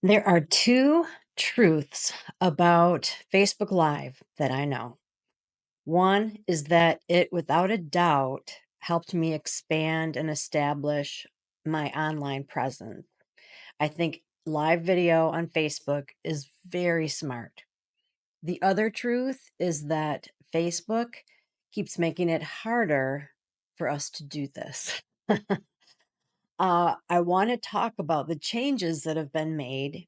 There are two truths about Facebook Live that I know. One is that it, without a doubt, helped me expand and establish my online presence. I think live video on Facebook is very smart. The other truth is that Facebook keeps making it harder for us to do this. I want to talk about the changes that have been made,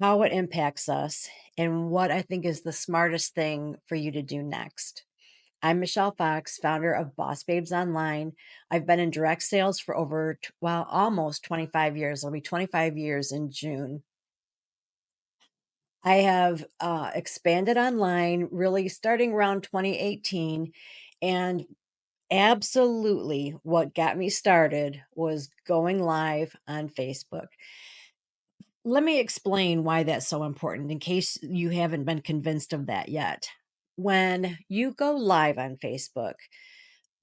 how it impacts us, and what I think is the smartest thing for you to do next. I'm Michelle Fox, founder of Boss Babes Online. I've been in direct sales for almost 25 years. It'll be 25 years in June. I have expanded online really starting around 2018. And absolutely what got me started was going live on Facebook. Let me explain why that's so important in case you haven't been convinced of that yet. When you go live on Facebook,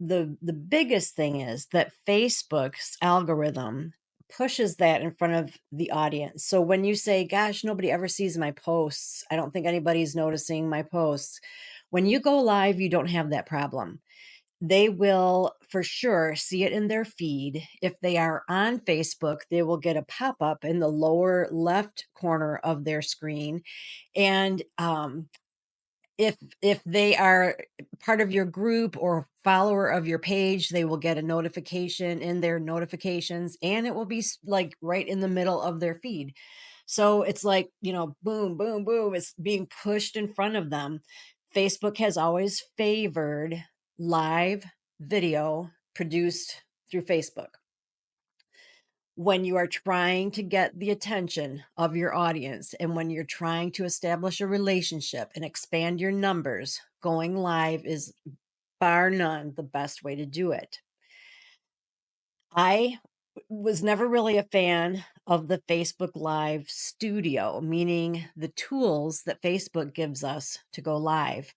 the biggest thing is that Facebook's algorithm pushes that in front of the audience. So when you say, "Gosh, nobody ever sees my posts. I don't think anybody's noticing my posts." When you go live, you don't have that problem. They will for sure see it in their feed. If they are on Facebook, they will get a pop up in the lower left corner of their screen. And if they are part of your group or follower of your page, they will get a notification in their notifications, and it will be like right in the middle of their feed. So it's like, boom, boom, boom, it's being pushed in front of them. Facebook has always favored live video produced through Facebook. When you are trying to get the attention of your audience and when you're trying to establish a relationship and expand your numbers, going live is bar none the best way to do it. I was never really a fan of the Facebook Live studio, meaning the tools that Facebook gives us to go live.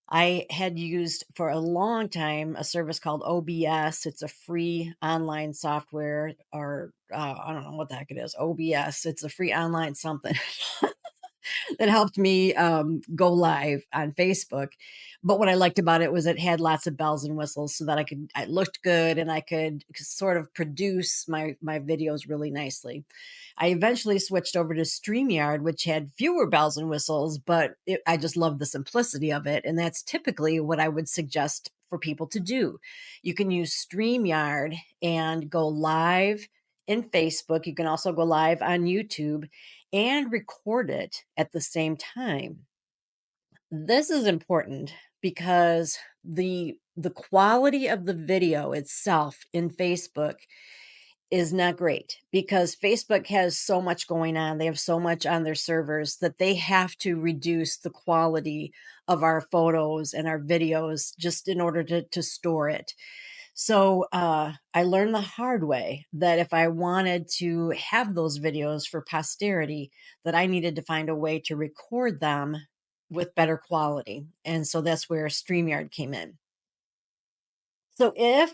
I had used for a long time a service called OBS. It's a free online software, or I don't know what the heck it is. OBS. It's a free online something. That helped me go live on Facebook. But what I liked about it was it had lots of bells and whistles so that I looked good and I could sort of produce my videos really nicely. I eventually switched over to StreamYard, which had fewer bells and whistles, but I just love the simplicity of it. And that's typically what I would suggest for people to do. You can use StreamYard and go live in Facebook. You can also go live on YouTube and record it at the same time. This is important because the quality of the video itself in Facebook is not great because Facebook has so much going on. They have so much on their servers that they have to reduce the quality of our photos and our videos just in order to store it. So I learned the hard way that if I wanted to have those videos for posterity, that I needed to find a way to record them with better quality. And so that's where StreamYard came in. So if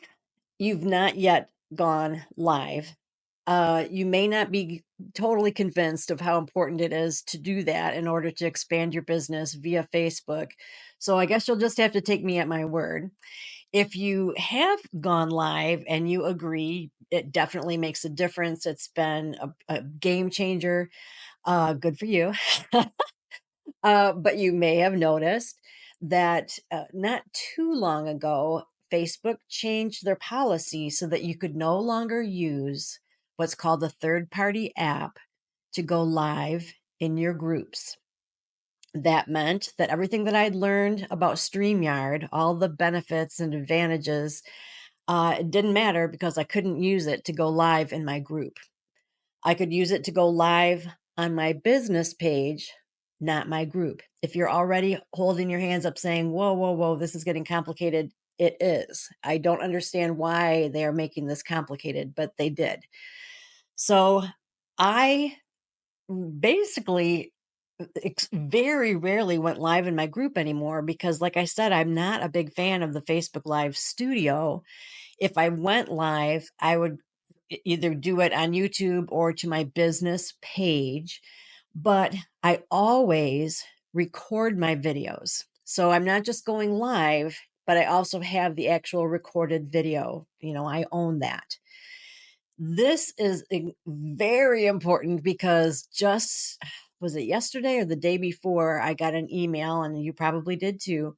you've not yet gone live, you may not be totally convinced of how important it is to do that in order to expand your business via Facebook. So I guess you'll just have to take me at my word. If you have gone live and you agree, it definitely makes a difference. It's been a game changer. Good for you. But you may have noticed that not too long ago, Facebook changed their policy so that you could no longer use what's called a third party app to go live in your groups. That meant that everything that I'd learned about StreamYard, all the benefits and advantages, it didn't matter because I couldn't use it to go live in my group. I could use it to go live on my business page, not my group. If you're already holding your hands up saying, whoa, whoa, whoa, this is getting complicated, it is. I don't understand why they are making this complicated, but they did. So I basically very rarely went live in my group anymore because, like I said, I'm not a big fan of the Facebook Live studio. If I went live, I would either do it on YouTube or to my business page, but I always record my videos. So I'm not just going live, but I also have the actual recorded video. I own that. This is very important because just was it yesterday or the day before I got an email, and you probably did too,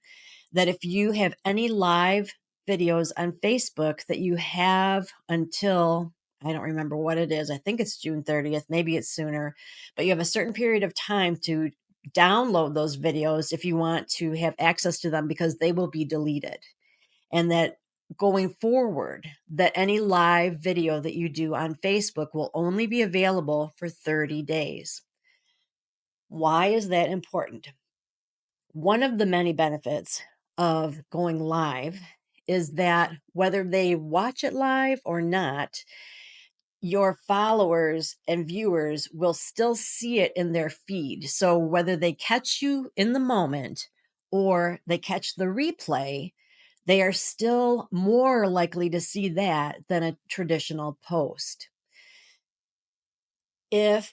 that if you have any live videos on Facebook that you have until, I don't remember what it is. I think it's June 30th, maybe it's sooner, but you have a certain period of time to download those videos if you want to have access to them, because they will be deleted. And that going forward, that any live video that you do on Facebook will only be available for 30 days. Why is that important? One of the many benefits of going live is that whether they watch it live or not, your followers and viewers will still see it in their feed. So whether they catch you in the moment or they catch the replay, they are still more likely to see that than a traditional post. If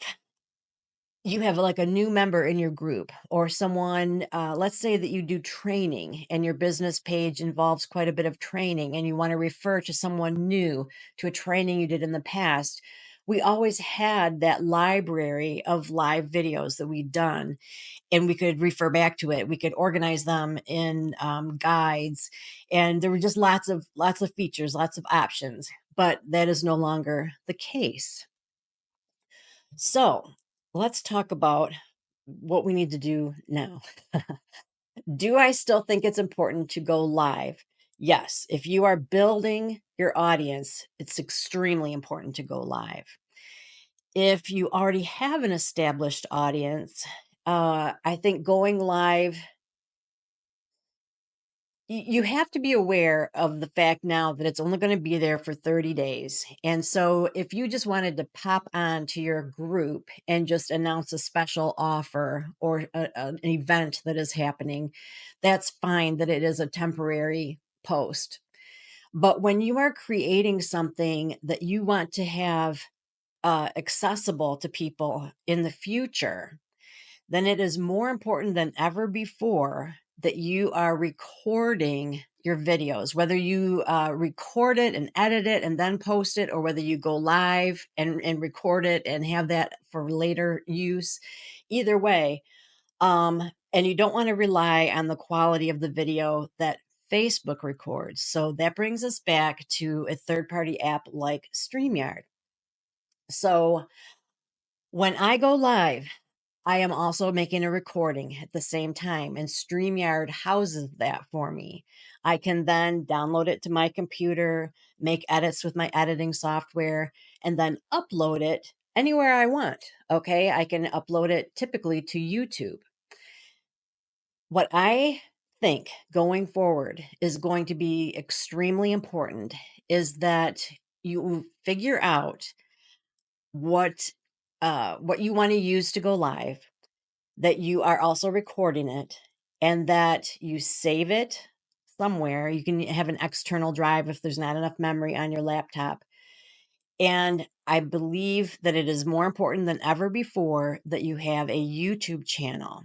you have like a new member in your group or someone, let's say that you do training and your business page involves quite a bit of training and you want to refer to someone new to a training you did in the past. We always had that library of live videos that we'd done, and we could refer back to it. We could organize them in guides, and there were just lots of features, lots of options, but that is no longer the case. So let's talk about what we need to do now. Do I still think it's important to go live? Yes. If you are building your audience, it's extremely important to go live. If you already have an established audience, I think going live, you have to be aware of the fact now that it's only going to be there for 30 days. And so if you just wanted to pop on to your group and just announce a special offer or an event that is happening, that's fine, that it is a temporary post. But when you are creating something that you want to have accessible to people in the future, then it is more important than ever before that you are recording your videos, whether you record it and edit it and then post it, or whether you go live and record it and have that for later use. Either way, and you don't want to rely on the quality of the video that Facebook records. So that brings us back to a third party app like StreamYard. So when I go live, I am also making a recording at the same time, and StreamYard houses that for me. I can then download it to my computer, make edits with my editing software, and then upload it anywhere I want. Okay, I can upload it typically to YouTube. What I think going forward is going to be extremely important is that you figure out what what you want to use to go live, that you are also recording it, and that you save it somewhere. You can have an external drive if there's not enough memory on your laptop. And I believe that it is more important than ever before that you have a YouTube channel.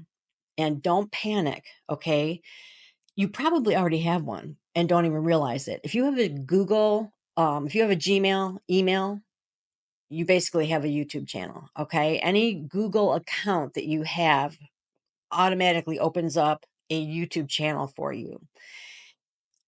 And don't panic, okay? You probably already have one and don't even realize it. If you have a Google, if you have a Gmail email, you basically have a YouTube channel, okay? Any Google account that you have automatically opens up a YouTube channel for you.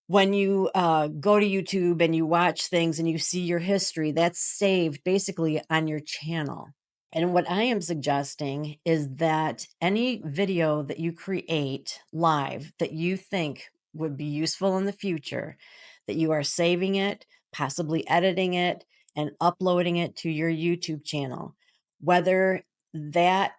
When you go to YouTube and you watch things and you see your history, that's saved basically on your channel. And what I am suggesting is that any video that you create live that you think would be useful in the future, that you are saving it, possibly editing it, and uploading it to your YouTube channel. Whether that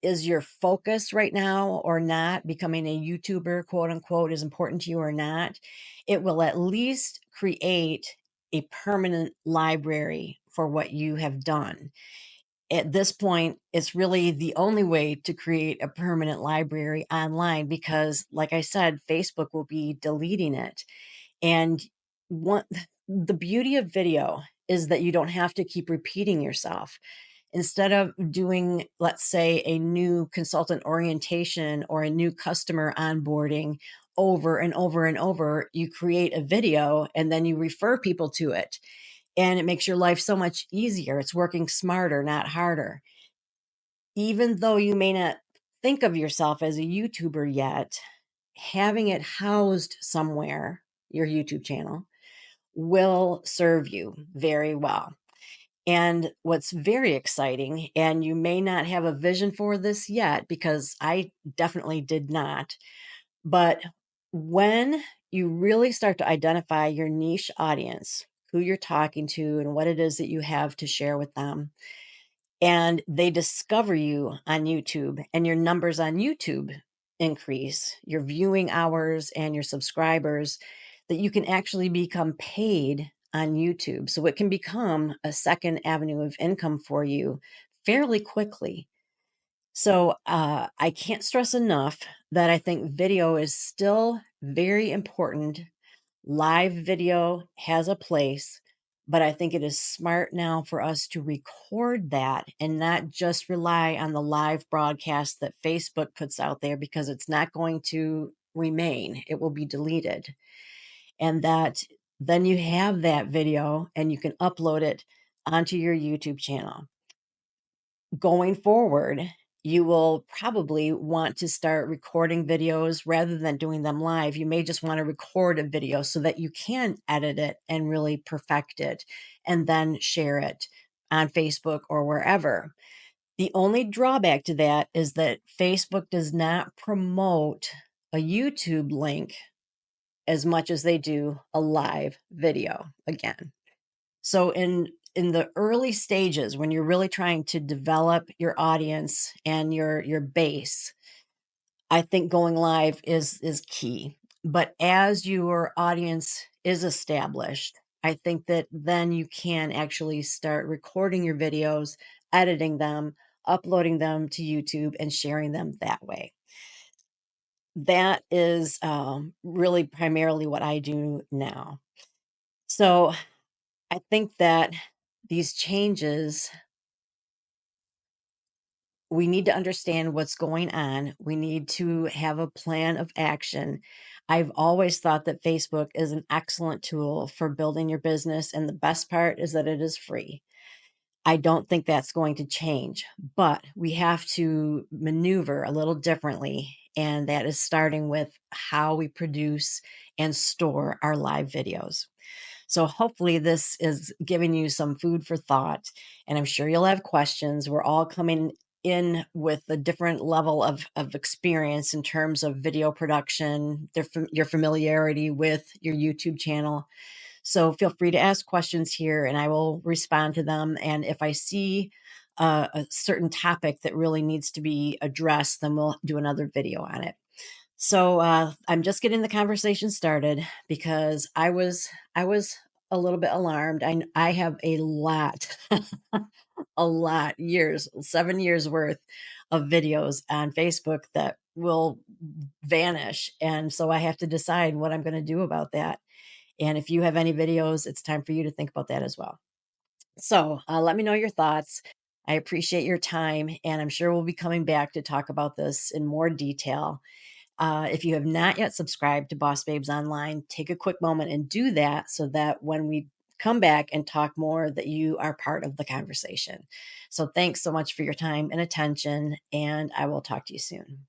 is your focus right now or not, becoming a YouTuber, quote unquote, is important to you or not, it will at least create a permanent library for what you have done. At this point, it's really the only way to create a permanent library online because, like I said, Facebook will be deleting it. And one, the beauty of video is that you don't have to keep repeating yourself. Instead of doing, let's say, a new consultant orientation or a new customer onboarding over and over and over, you create a video and then you refer people to it. And it makes your life so much easier. It's working smarter, not harder. Even though you may not think of yourself as a YouTuber yet, having it housed somewhere, your YouTube channel, will serve you very well. And what's very exciting, and you may not have a vision for this yet because I definitely did not, but when you really start to identify your niche audience, who you're talking to, and what it is that you have to share with them, and they discover you on YouTube and your numbers on YouTube increase, your viewing hours and your subscribers, that you can actually become paid on YouTube. So it can become a second avenue of income for you fairly quickly. So I can't stress enough that I think video is still very important. Live video has a place, but I think it is smart now for us to record that and not just rely on the live broadcast that Facebook puts out there, because it's not going to remain. It will be deleted. And that then you have that video and you can upload it onto your YouTube channel. Going forward, you will probably want to start recording videos rather than doing them live. You may just want to record a video so that you can edit it and really perfect it and then share it on Facebook or wherever. The only drawback to that is that Facebook does not promote a YouTube link as much as they do a live video again. So in the early stages, when you're really trying to develop your audience and your base, I think going live is key. But as your audience is established, I think that then you can actually start recording your videos, editing them, uploading them to YouTube, and sharing them that way. That is really primarily what I do now. So I think that these changes, we need to understand what's going on. We need to have a plan of action. I've always thought that Facebook is an excellent tool for building your business, and the best part is that it is free. I don't think that's going to change, but we have to maneuver a little differently, and that is starting with how we produce and store our live videos. So hopefully this is giving you some food for thought, and I'm sure you'll have questions. We're all coming in with a different level of experience in terms of video production, your familiarity with your YouTube channel. So feel free to ask questions here and I will respond to them. And if I see a certain topic that really needs to be addressed, then we'll do another video on it. So I'm just getting the conversation started because I was a little bit alarmed. I have a lot, a lot years, 7 years worth of videos on Facebook that will vanish, and so I have to decide what I'm going to do about that. And if you have any videos, it's time for you to think about that as well. So let me know your thoughts. I appreciate your time, and I'm sure we'll be coming back to talk about this in more detail. If you have not yet subscribed to Boss Babes Online, take a quick moment and do that so that when we come back and talk more, that you are part of the conversation. So thanks so much for your time and attention, and I will talk to you soon.